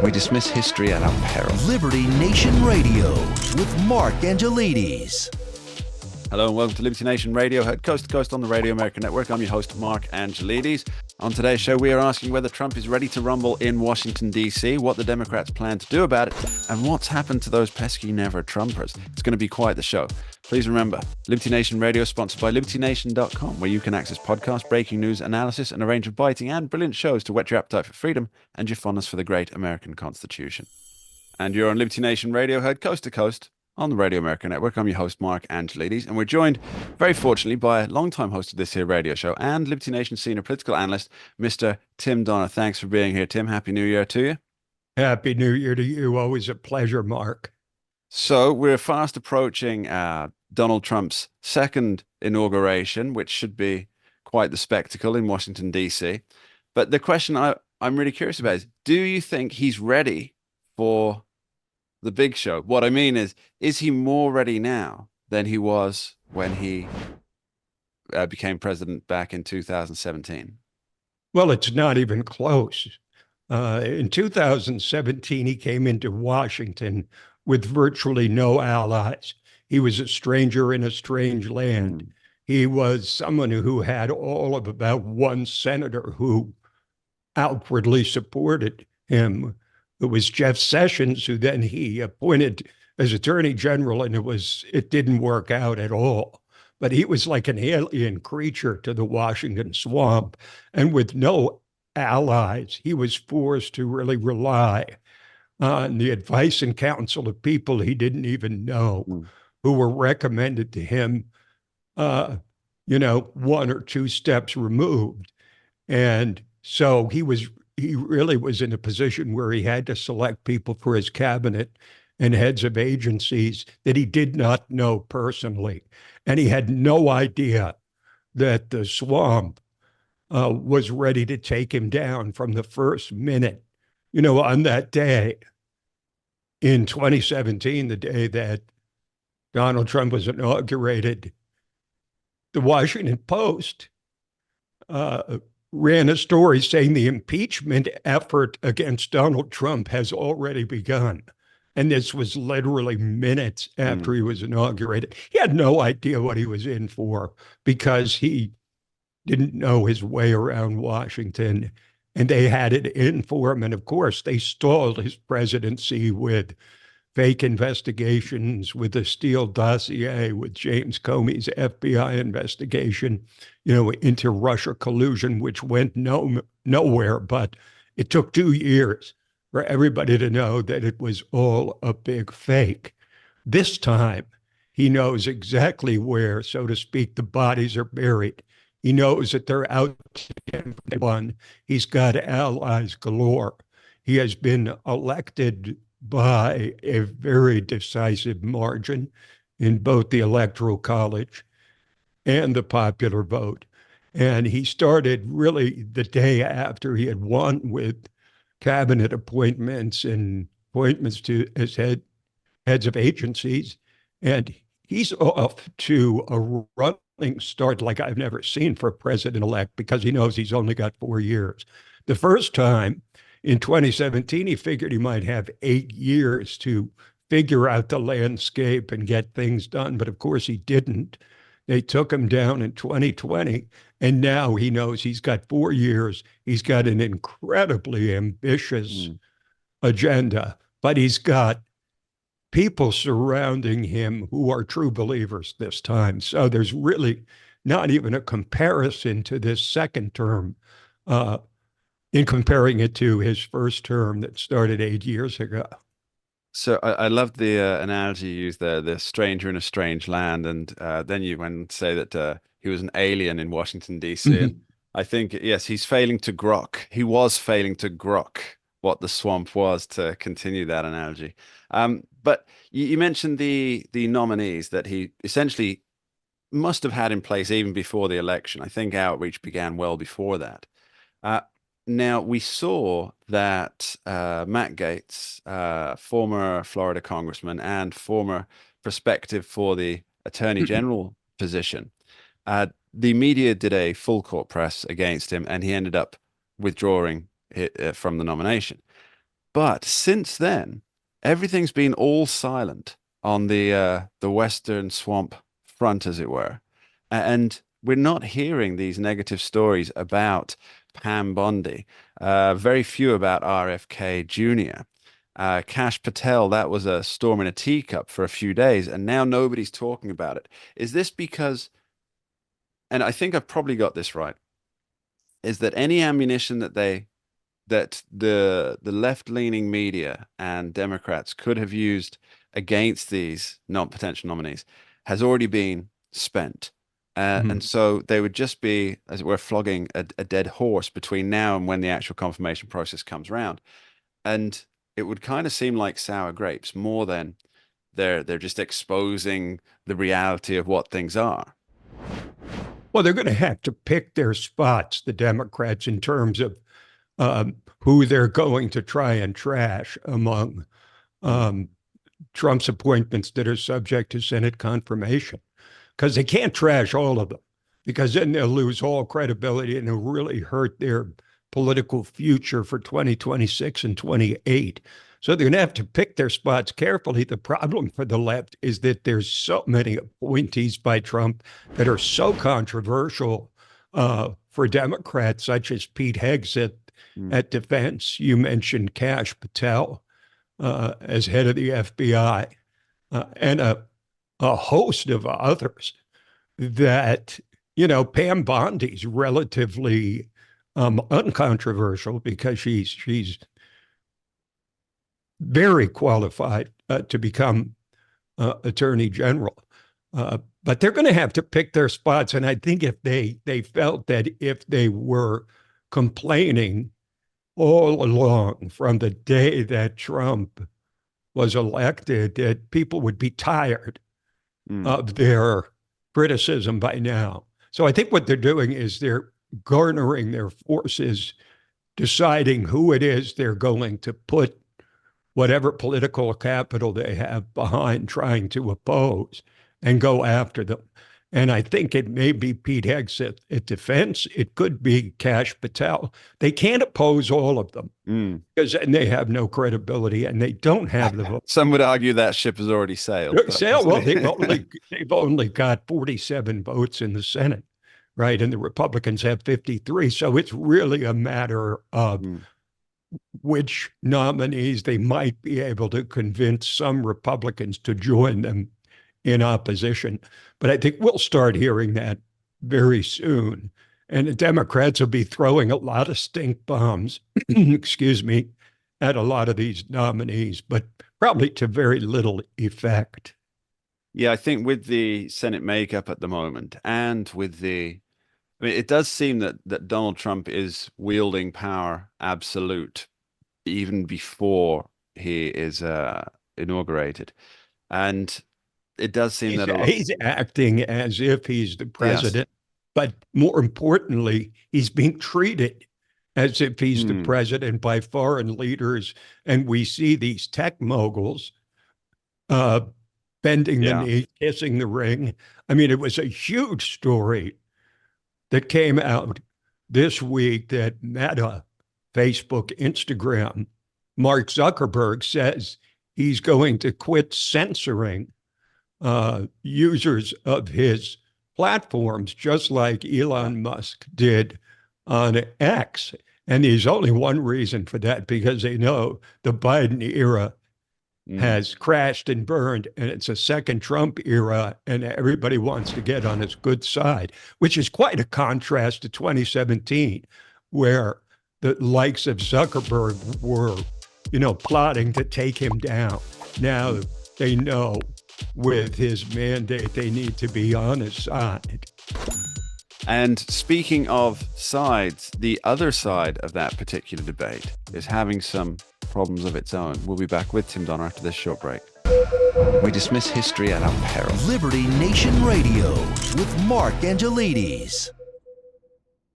We dismiss history at our peril. Liberty Nation Radio with Mark Angelides. Hello and welcome to Liberty Nation Radio, heard coast to coast on the Radio American Network. I'm your host, Mark Angelides. On today's show, we are asking whether Trump is ready to rumble in Washington, D.C., what the Democrats plan to do about it, and what's happened to those pesky never-Trumpers. It's going to be quite the show. Please remember, Liberty Nation Radio is sponsored by LibertyNation.com, where you can access podcasts, breaking news, analysis, and a range of biting and brilliant shows to whet your appetite for freedom and your fondness for the great American Constitution. And you're on Liberty Nation Radio, heard coast to coast on the Radio American Network. I'm your host, Mark Angelides, and we're joined, very fortunately, by a long-time host of this here radio show and Liberty Nation senior political analyst, Mr. Tim Donner. Thanks for being here, Tim. Happy New Year to you. Happy New Year to you. Always a pleasure, Mark. So we're fast approaching Donald Trump's second inauguration, which should be quite the spectacle in Washington, D.C. But the question I'm really curious about is, do you think he's ready for the big show? What I mean is he more ready now than he was when he became president back in 2017? Well, it's not even close. In 2017, he came into Washington with virtually no allies. He was a stranger in a strange land. He was someone who had all of about one senator who outwardly supported him. It was Jeff Sessions, who then he appointed as Attorney General, and it didn't work out at all. But he was like an alien creature to the Washington swamp, and with no allies, he was forced to really rely on the advice and counsel of people he didn't even know, who were recommended to him, one or two steps removed. And so he really was in a position where he had to select people for his cabinet and heads of agencies that he did not know personally. And he had no idea that the swamp was ready to take him down from the first minute. On that day in 2017, the day that Donald Trump was inaugurated, the Washington Post ran a story saying the impeachment effort against Donald Trump has already begun. And this was literally minutes after he was inaugurated. He had no idea what he was in for because he didn't know his way around Washington, and they had it in for him. And of course, they stalled his presidency with fake investigations, with the Steele dossier, with James Comey's FBI investigation, into Russia collusion, which went nowhere. But it took 2 years for everybody to know that it was all a big fake. This time, he knows exactly where, so to speak, the bodies are buried. He knows that they're out to him. He's got allies galore. He has been elected by a very decisive margin in both the Electoral College and the popular vote. And he started really the day after he had won with cabinet appointments and appointments to as heads of agencies. And he's off to a running start like I've never seen for a president-elect, because he knows he's only got 4 years. The first time, in 2017, he figured he might have 8 years to figure out the landscape and get things done. But of course, he didn't. They took him down in 2020. And now he knows he's got 4 years. He's got an incredibly ambitious agenda, but he's got people surrounding him who are true believers this time. So there's really not even a comparison to this second term in comparing it to his first term that started 8 years ago. So I love the analogy you used there, the stranger in a strange land. And then you went and say that he was an alien in Washington, D.C. And I think, yes, he's failing to grok. He was failing to grok what the swamp was, to continue that analogy. But you mentioned the nominees that he essentially must have had in place even before the election. I think outreach began well before that. Now, we saw that Matt Gaetz, former Florida congressman and former prospective for the attorney general position, the media did a full court press against him, and he ended up withdrawing from the nomination. But since then, everything's been all silent on the Western swamp front, as it were. And we're not hearing these negative stories about Pam Bondi, very few about RFK Jr. Kash Patel, that was a storm in a teacup for a few days, and now nobody's talking about it. Is this because, and I think I've probably got this right, is that any ammunition that the left-leaning media and Democrats could have used against these non-potential nominees has already been spent. And so they would just be, as it were, flogging a dead horse between now and when the actual confirmation process comes around. And it would kind of seem like sour grapes more than they're just exposing the reality of what things are. Well, they're going to have to pick their spots, the Democrats, in terms of who they're going to try and trash among Trump's appointments that are subject to Senate confirmation. Because they can't trash all of them, because then they'll lose all credibility and it'll really hurt their political future for 2026 and 28. So they're going to have to pick their spots carefully. The problem for the left is that there's so many appointees by Trump that are so controversial for Democrats, such as Pete Hegseth at Defense. You mentioned Kash Patel as head of the FBI, and a host of others that, Pam Bondi's relatively uncontroversial because she's very qualified to become Attorney General. But they're going to have to pick their spots. And I think if they felt that if they were complaining all along from the day that Trump was elected, that people would be tired of their criticism by now. So I think what they're doing is they're garnering their forces, deciding who it is they're going to put whatever political capital they have behind trying to oppose and go after them. And I think it may be Pete Hegseth at Defense. It could be Kash Patel. They can't oppose all of them because they have no credibility and they don't have the vote. Some would argue that ship has already sailed. Well, they've only got 47 votes in the Senate, right? And the Republicans have 53. So it's really a matter of which nominees they might be able to convince some Republicans to join them in opposition. But I think we'll start hearing that very soon. And the Democrats will be throwing a lot of stink bombs, excuse me, at a lot of these nominees, but probably to very little effect. Yeah, I think with the Senate makeup at the moment and with it does seem that Donald Trump is wielding power absolute even before he is inaugurated. And it does seem that he's acting as if he's the president, but more importantly, he's being treated as if he's the president by foreign leaders. And we see these tech moguls bending the knee, kissing the ring. I mean, it was a huge story that came out this week that Meta, Facebook, Instagram, Mark Zuckerberg says he's going to quit censoring users of his platforms, just like Elon Musk did on X. And there's only one reason for that, because they know the Biden era has crashed and burned, and it's a second Trump era, and everybody wants to get on his good side, which is quite a contrast to 2017, where the likes of Zuckerberg were, plotting to take him down. Now they know with his mandate, they need to be on his side. And speaking of sides, the other side of that particular debate is having some problems of its own. We'll be back with Tim Donner after this short break. We dismiss history at our peril. Liberty Nation Radio with Mark Angelides.